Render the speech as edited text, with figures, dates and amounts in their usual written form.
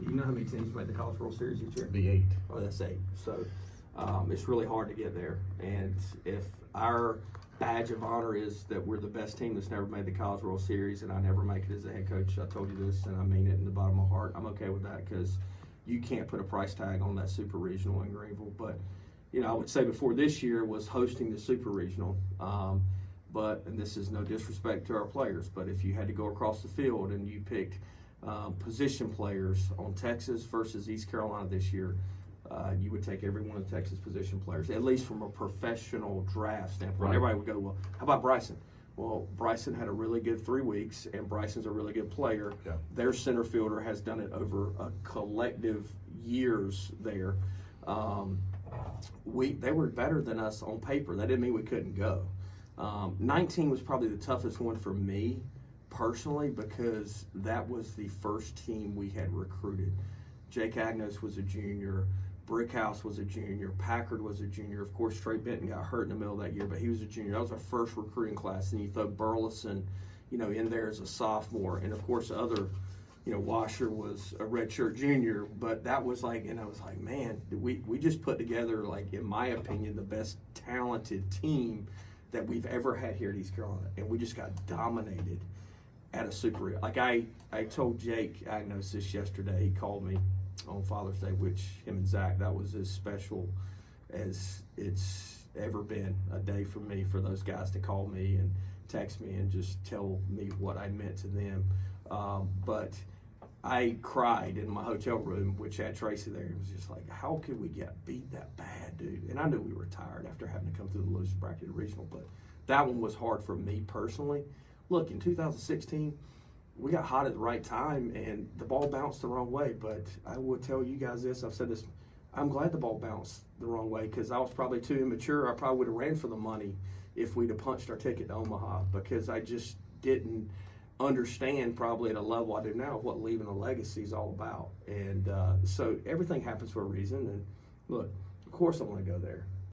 You know how many teams made the College World Series each year? Be 8. Oh, that's 8. So it's really hard to get there. And if our badge of honor is that we're the best team that's never made the College World Series, and I never make it as a head coach, I told you this, and I mean it in the bottom of my heart, I'm okay with that because you can't put a price tag on that Super Regional in Greenville. But, I would say before this year was hosting the Super Regional. And this is no disrespect to our players, but if you had to go across the field and you picked position players on Texas versus East Carolina this year, you would take every one of the Texas position players, at least from a professional draft standpoint. Right. Everybody would go, well, how about Bryson? Well, Bryson had a really good 3 weeks, and Bryson's a really good player. Yeah. Their center fielder has done it over a collective years there. They were better than us on paper. That didn't mean we couldn't go. 19 was probably the toughest one for me personally because that was the first team we had recruited. Jake Agnos was a junior. Brickhouse was a junior. Packard was a junior. Of course, Trey Benton got hurt in the middle of that year, but he was a junior. That was our first recruiting class. And you throw Burleson, in there as a sophomore. And, of course, Washer was a redshirt junior. But that was I was like, man, we just put together, in my opinion, the best talented team that we've ever had here at East Carolina. And we just got dominated at a super. I told Jake Agnos this yesterday. He called me on Father's Day, which him and Zach, that was as special as it's ever been a day for me, for those guys to call me and text me and just tell me what I meant to them. But I cried in my hotel room, which had Tracy there. It was just like, how could we get beat that bad, dude? And I knew we were tired after having to come through the losers bracket at regional, but that one was hard for me personally. Look, in 2016, we got hot at the right time, and the ball bounced the wrong way. But I will tell you guys this, I've said this, I'm glad the ball bounced the wrong way because I was probably too immature. I probably would have ran for the money if we'd have punched our ticket to Omaha because I just didn't understand probably at a level I do now what leaving a legacy is all about. And so everything happens for a reason. And look, of course I want to go there.